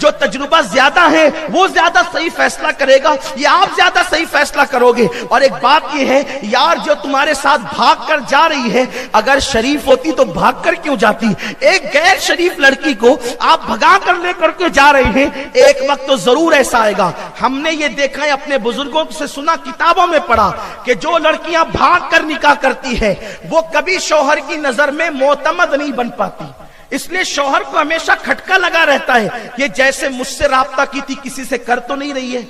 جو تجربہ زیادہ ہے وہ زیادہ صحیح فیصلہ کرے گا یا آپ زیادہ صحیح فیصلہ کرو گے؟ اور ایک بات یہ ہے یار، جو تمہارے ساتھ بھاگ کر جا رہی ہے اگر شریف ہوتی تو بھاگ کر کیوں جاتی؟ ایک غیر شریف لڑکی کو آپ بھگا کر لے کر کے جا رہے ہیں، ایک وقت تو ضرور ایسا آئے گا۔ ہم نے یہ دیکھا ہے، اپنے بزرگوں سے سنا، کتابوں میں پڑھا کہ جو لڑکیاں بھاگ کر نکاح کرتی ہے وہ کبھی شوہر کی نظر میں معتمد نہیں بن پاتی، اس لیے شوہر کو ہمیشہ کھٹکا لگا رہتا ہے، یہ جیسے مجھ سے رابطہ کی تھی کسی سے کر تو نہیں رہی ہے،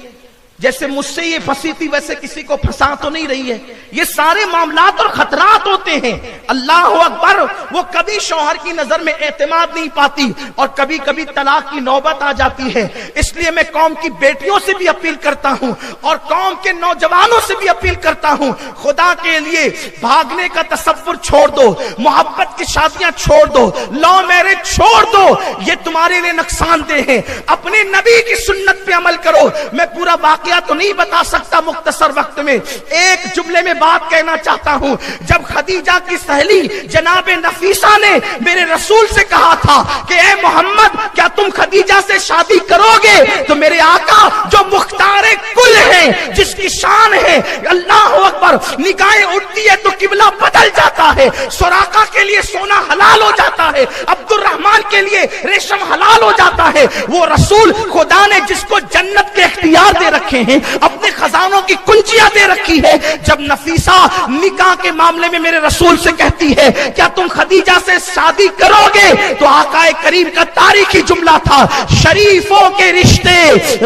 جیسے مجھ سے یہ پھنسی تھی ویسے کسی کو پھنسا تو نہیں رہی ہے۔ یہ سارے معاملات اور خطرات ہوتے ہیں۔ اللہ اکبر، وہ کبھی شوہر کی نظر میں اعتماد نہیں پاتی اور کبھی کبھی طلاق کی نوبت آ جاتی ہے۔ اس لیے میں قوم کی بیٹیوں سے بھی اپیل کرتا ہوں اور قوم کے نوجوانوں سے بھی اپیل کرتا ہوں، خدا کے لیے بھاگنے کا تصور چھوڑ دو، محبت کی شادیاں چھوڑ دو، لو میرج چھوڑ دو، یہ تمہارے لیے نقصان دہ ہے۔ اپنے نبی کی سنت پہ عمل کرو۔ میں پورا واقعہ تو نہیں بتا سکتا مختصر وقت میں، ایک جملے میں بات کہنا چاہتا ہوں۔ جب خدیجہ کی سہیلی جناب نفیسہ نے میرے رسول سے کہا تھا کہ اے محمد کیا تم خدیجہ سے شادی کرو گے، تو میرے آقا جو مختار کل ہیں، جس کی شان ہے اللہ اکبر، نگاہیں اٹھتی ہے تو قبلہ بدل جاتا ہے، سراقہ کے لیے سونا حلال ہو جاتا ہے، عبد الرحمن کے لیے ریشم حلال ہو جاتا ہے، وہ رسول خدا نے جس کو جنت کے اختیار دے رکھے ہیں، اپنے خزانوں کی کنجیاں دے رکھی ہے، جب نفیسہ نکاح کے معاملے میں میرے رسول سے کہتی ہے کیا تم خدیجہ سے شادی کرو گے، تو آقا کریم کا تاریخی جملہ تھا، شریفوں کے رشتے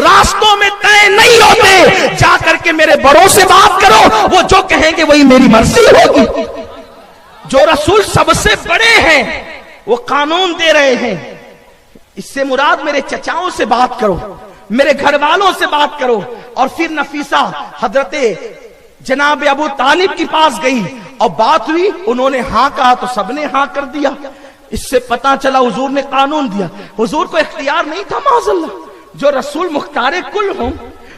راستوں میں طے نہیں ہوتے، جا کر کے میرے بڑوں سے بات کرو، وہ جو کہیں گے وہی میری مرضی ہوگی۔ جو رسول سب سے بڑے ہیں وہ قانون دے رہے ہیں، اس سے مراد میرے چچاؤں سے بات کرو، میرے گھر والوں سے بات کرو۔ اور پھر نفیسہ حضرت جناب ابو طالب کے پاس گئی اور بات ہوئی، انہوں نے ہاں کہا تو سب نے ہاں کر دیا۔ اس سے پتا چلا حضور نے قانون دیا، حضور کو اختیار نہیں تھا معاذ اللہ۔ جو رسول مختار کل ہوں،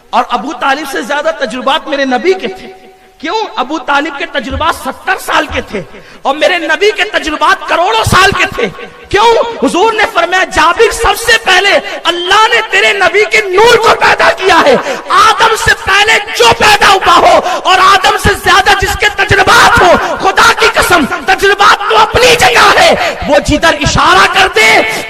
اور ابو طالب سے زیادہ تجربات میرے نبی کے تھے، کیوں؟ ابو طالب کے تجربات 70 سال کے تھے اور میرے نبی کے تجربات کروڑوں سال کے تھے، کیوں؟ حضور نے فرمایا جابر سب سے پہلے اللہ نے تیرے نبی کے نور کو پیدا کیا ہے، آدم سے پہلے جو پیدا ہوا ہو اور آدم سے زیادہ جس کے تجربات ہو، خدا کی قسم تجربات تو اپنی جگہ ہے، وہ جدھر اشارہ کر دے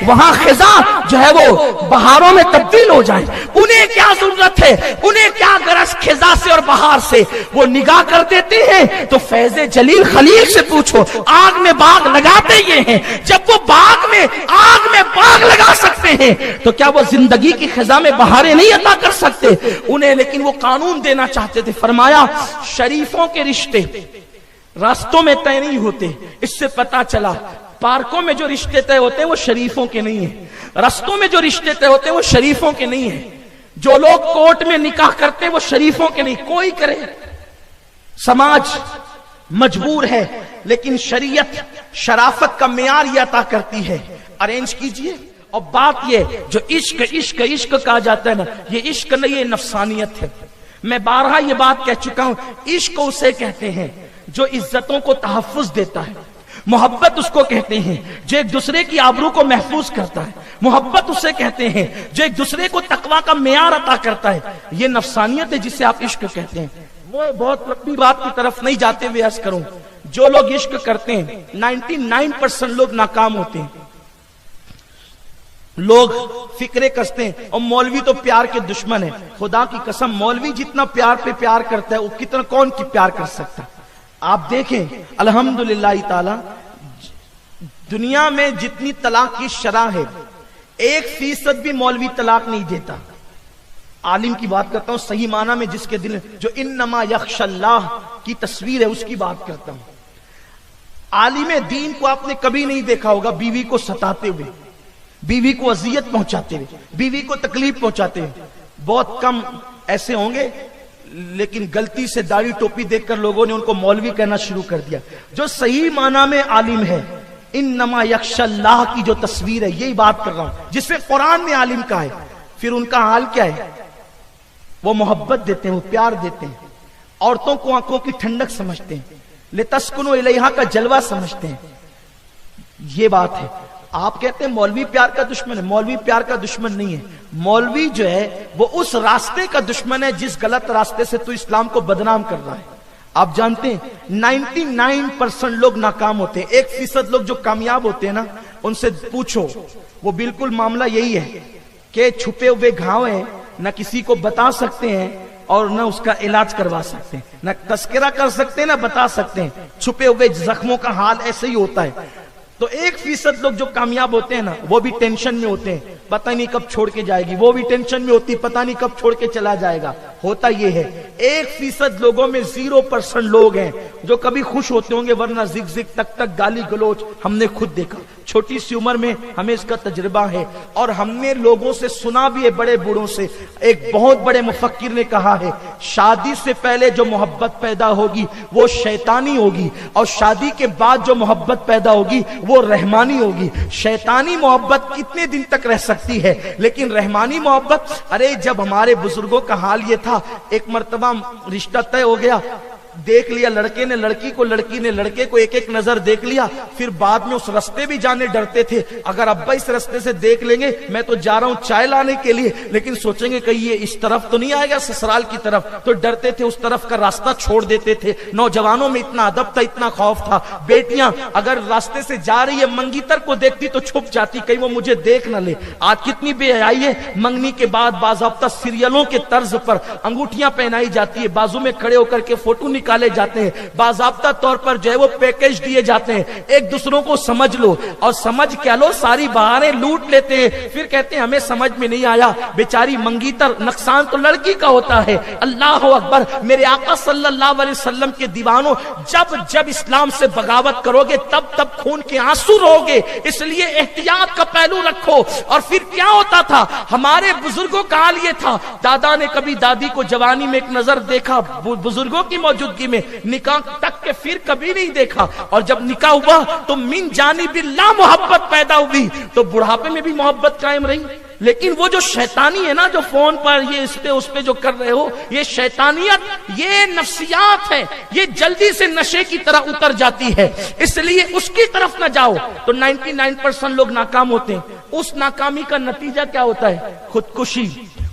وہاں خزاں جو ہے وہ بہاروں میں تبدیل ہو جائے۔ انہیں کیا ضرورت ہے، انہیں کیا غرض خزاں سے اور بہار سے، وہ نگاہ کر دیتے ہیں۔ تو فیض جلیل خلیل سے پوچھو، آگ میں باغ لگاتے یہ ہیں، جب وہ آگ میں باغ لگا سکتے ہیں تو کیا وہ زندگی کی خزاں میں بہاریں نہیں عطا کر سکتے انہیں؟ لیکن وہ قانون دینا چاہتے تھے، فرمایا شریفوں کے رشتے راستوں میں طے نہیں ہوتے۔ اس سے پتا چلا پارکوں میں جو رشتے طے ہوتے ہیں وہ شریفوں کے نہیں ہیں، رستوں میں جو رشتے طے ہوتے ہیں وہ شریفوں کے نہیں ہیں، جو لوگ کورٹ میں نکاح کرتے ہیں وہ شریفوں کے نہیں۔ کوئی کرے، سماج مجبور ہے، لیکن شریعت شرافت کا معیار یہ عطا کرتی ہے، ارینج کیجئے۔ اور بات یہ جو عشق عشق عشق کہا جاتا ہے نا، یہ عشق نہیں، یہ نفسانیت ہے۔ میں بارہا یہ بات کہہ چکا ہوں، عشق اسے کہتے ہیں جو عزتوں کو تحفظ دیتا ہے، محبت اس کو کہتے ہیں جو ایک دوسرے کی آبرو کو محفوظ کرتا ہے، محبت اسے کہتے ہیں جو ایک دوسرے کو تقویٰ کا معیار عطا کرتا ہے، یہ نفسانیت ہے جسے آپ عشق کہتے ہیں۔ وہ بہت لمبی بات کی طرف نہیں جاتے ہوئے عرض کروں، جو لوگ عشق کرتے ہیں 99% لوگ ناکام ہوتے ہیں۔ لوگ فکرے کستے ہیں، اور مولوی تو پیار کے دشمن ہے۔ خدا کی قسم مولوی جتنا پیار پہ پیار کرتا ہے وہ کتنا کون کی پیار کر سکتا؟ آپ دیکھیں الحمدللہ تعالی دنیا میں جتنی طلاق کی شرح ہے 1% بھی مولوی طلاق نہیں دیتا۔ عالم کی بات کرتا ہوں صحیح معنی میں، جس کے دل جو انما یخش اللہ کی تصویر ہے اس کی بات کرتا ہوں۔ عالم دین کو آپ نے کبھی نہیں دیکھا ہوگا بیوی کو ستاتے ہوئے، بیوی کو اذیت پہنچاتے ہوئے، بیوی کو تکلیف پہنچاتے ہوئے۔ بہت کم ایسے ہوں گے، لیکن غلطی سے داڑھی ٹوپی دیکھ کر لوگوں نے ان کو مولوی کہنا شروع کر دیا۔ جو صحیح معنی میں عالم ہے، انما یخش اللہ کی جو تصویر ہے یہی بات کر رہا ہوں، جس میں قرآن نے عالم کا ہے۔ پھر ان کا حال کیا ہے؟ وہ محبت دیتے ہیں، وہ پیار دیتے ہیں، عورتوں کو آنکھوں کی ٹھنڈک سمجھتے ہیں، لتسکنوا الیہا کا جلوہ سمجھتے ہیں۔ یہ بات ہے۔ آپ کہتے ہیں مولوی پیار کا دشمن ہے، مولوی پیار کا دشمن نہیں ہے، مولوی جو ہے وہ اس راستے کا دشمن ہے جس غلط راستے سے تو اسلام کو بدنام کر رہا ہے۔ آپ جانتے ہیں 99% لوگ ناکام ہوتے ہیں، 1% لوگ جو کامیاب ہوتے ہیں نا، ان سے پوچھو، وہ بالکل معاملہ یہی ہے کہ چھپے ہوئے گھاؤ ہیں، نہ کسی کو بتا سکتے ہیں اور نہ اس کا علاج کروا سکتے ہیں، نہ تذکرہ کر سکتے ہیں نہ بتا سکتے ہیں، چھپے ہوئے زخموں کا حال ایسے ہی ہوتا ہے۔ تو 1% لوگ جو کامیاب ہوتے ہیں نا، وہ بھی ٹینشن میں ہوتے ہیں، پتہ نہیں کب چھوڑ کے جائے گی، وہ بھی ٹینشن میں ہوتی، پتہ نہیں کب چھوڑ کے چلا جائے گا۔ ہوتا یہ ہے 1% لوگوں میں 0% لوگ ہیں جو کبھی خوش ہوتے ہوں گے، ورنہ زگ زگ تک تک گالی گلوچ ہم نے خود دیکھا، چھوٹی سی عمر میں ہمیں اس کا تجربہ ہے، اور ہم نے لوگوں سے سنا بھی ہے، بڑے بوڑھوں سے۔ ایک بہت بڑے مفکر نے کہا ہے، شادی سے پہلے جو محبت پیدا ہوگی وہ شیطانی ہوگی، اور شادی کے بعد جو محبت پیدا ہوگی وہ رحمانی ہوگی۔ شیطانی محبت کتنے دن تک رہ سکتی ہے، لیکن رحمانی محبت، ارے جب ہمارے بزرگوں کا حال یہ تھا، ایک مرتبہ رشتہ طے ہو گیا، دیکھ لیا لڑکے نے لڑکی کو، لڑکی نے لڑکے کو، ایک ایک نظر دیکھ لیا، پھر بعد میں اس رستے بھی جانے ڈرتے تھے، اگر ابا اس رستے سے دیکھ لیں گے، میں تو جا رہا ہوں چائے لانے کے لیے، لیکن سوچیں گے کہیں یہ اس طرف تو نہیں آئے گا سسرال کی طرف، تو ڈرتے تھے، اس طرف کا راستہ چھوڑ دیتے تھے۔ نوجوانوں میں اتنا ادب تھا، اتنا خوف تھا۔ بیٹیاں اگر راستے سے جا رہی ہے، منگیتر کو دیکھتی تو چھپ جاتی، کہیں وہ مجھے دیکھ نہ لے۔ آج کتنی بے حیائی ہے، منگنی کے بعد باضابطہ سیریلوں کے طرز پر انگوٹھیاں پہنائی جاتی ہے، بازو میں کھڑے ہو کر کے فوٹو نکالے جاتے ہیں، باضابطہ طور پر جو ہے وہ پیکج دیے جاتے ہیں، ایک دوسروں کو سمجھ لو، اور سمجھ کیا لو، ساری بہاریں لوٹ لیتے ہیں، پھر کہتے ہیں ہمیں سمجھ میں نہیں آیا۔ بیچاری منگیتر، نقصان تو لڑکی کا ہوتا ہے۔ اللہ اکبر، میرے آقا صلی اللہ علیہ وسلم کے دیوانوں، جب جب اسلام سے بغاوت کرو گے تب تب خون کے آنسو رو گے، اس لیے احتیاط کا پہلو رکھو۔ اور پھر کیا ہوتا تھا، ہمارے بزرگوں کا حال یہ تھا، دادا نے کبھی دادی کو جوانی میں ایک نظر دیکھا، بزرگوں کی موجودگی میں، نکاح تک کے پھر کبھی نہیں دیکھا، اور جب نکاح ہوا تو من جانب اللہ محبت پیدا ہوئی، تو بڑھاپے میں بھی محبت قائم رہی۔ لیکن وہ جو شیطانی ہے نا، جو فون پر یہ اس پہ جو کر رہے ہو، یہ شیطانیت، یہ نفسیات ہے، یہ جلدی سے نشے کی طرح اتر جاتی ہے، اس لیے اس کی طرف نہ جاؤ۔ تو 99% لوگ ناکام ہوتے ہیں، اس ناکامی کا نتیجہ کیا ہوتا ہے؟ خودکشی۔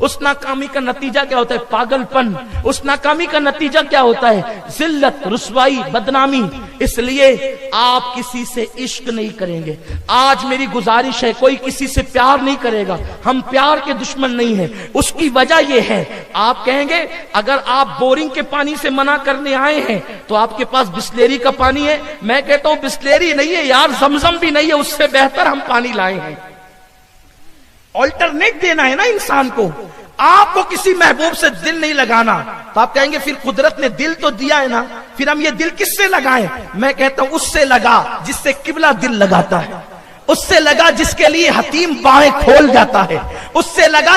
اس ناکامی کا نتیجہ کیا ہوتا ہے؟ پاگل پن۔ اس ناکامی کا نتیجہ کیا ہوتا ہے؟ ذلت، رسوائی، بدنامی۔ اس لیے آپ کسی سے عشق نہیں کریں گے۔ آج میری گزارش ہے، کوئی کسی سے پیار نہیں کرے گا، ہم پیار کے دشمن نہیں ہیں۔ اس کی وجہ یہ ہے، آپ کہیں گے اگر آپ بورنگ کے پانی سے منع کرنے آئے ہیں تو آپ کے پاس بسلیری کا پانی ہے، میں کہتا ہوں بسلیری نہیں ہے یار، زمزم بھی نہیں ہے، اس سے بہتر ہم پانی لائے ہیں۔ آلٹرنیٹ دینا ہے نا انسان کو۔ آپ کو کسی محبوب سے دل نہیں لگانا تو آپ کہیں گے پھر قدرت نے دل تو دیا ہے نا، پھر ہم یہ دل کس سے لگائیں؟ میں کہتا ہوں اس سے لگا جس سے قبلہ دل لگاتا ہے، اس سے لگا جس کے لیے حتیم باہیں کھول جاتا ہے، اس سے لگا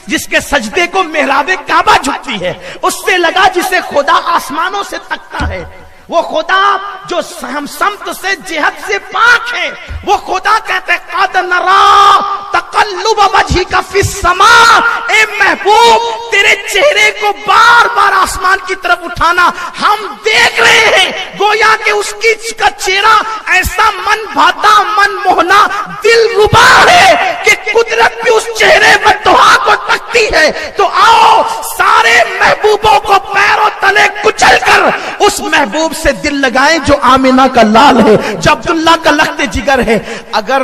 جس کے سجدے کو محراب کعبہ جھکتی ہے، اس سے لگا جسے خدا آسمانوں سے تکتا ہے، وہ خدا جو ہم سمت سے جہت سے پاک ہے، وہ خدا کہتے قد نرا تقلب وجہک فی السماء، اے محبوب تیرے چہرے کو بار بار آسمان کی طرف اٹھانا ہم دیکھ رہے ہیں، گویا کہ اس کی کا چہرہ ایسا من بھاتا، من موہنا، دل ربا ہے کہ قدرت بھی اس چہرے بددعا کو تکتی ہے۔ تو آؤ سارے محبوبوں کو پیروں تلے کچل کر اس محبوب سے دل لگائیں جو آمینہ کا لال ہے، جو عبداللہ کا لخت جگر ہے۔ اگر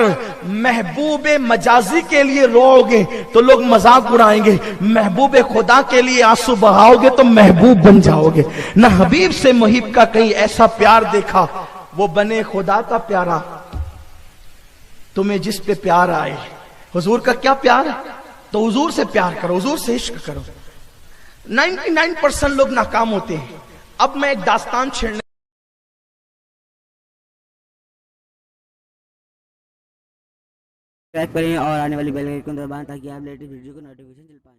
محبوب مجازی کے لیے رو گے تو لوگ مذاق اڑائیں گے، محبوب خدا کے لیے آنسو بہاؤ گے تو محبوب بن جاؤ گے۔ نہ حبیب سے محب کا کہیں ایسا پیار دیکھا، وہ بنے خدا کا پیارا، تمہیں جس پہ پیار آئے۔ حضور کا کیا پیار ہے؟ تو حضور سے پیار کرو، حضور سے عشق کرو۔ 99% لوگ ناکام ہوتے ہیں۔ اب میں ایک داستان چھیڑنے سبسکرائب کریں اور آنے والی بیل آئیکن دبائیں تاکہ آپ لیٹسٹ ویڈیو کو نوٹیفیکیشن مل پائے۔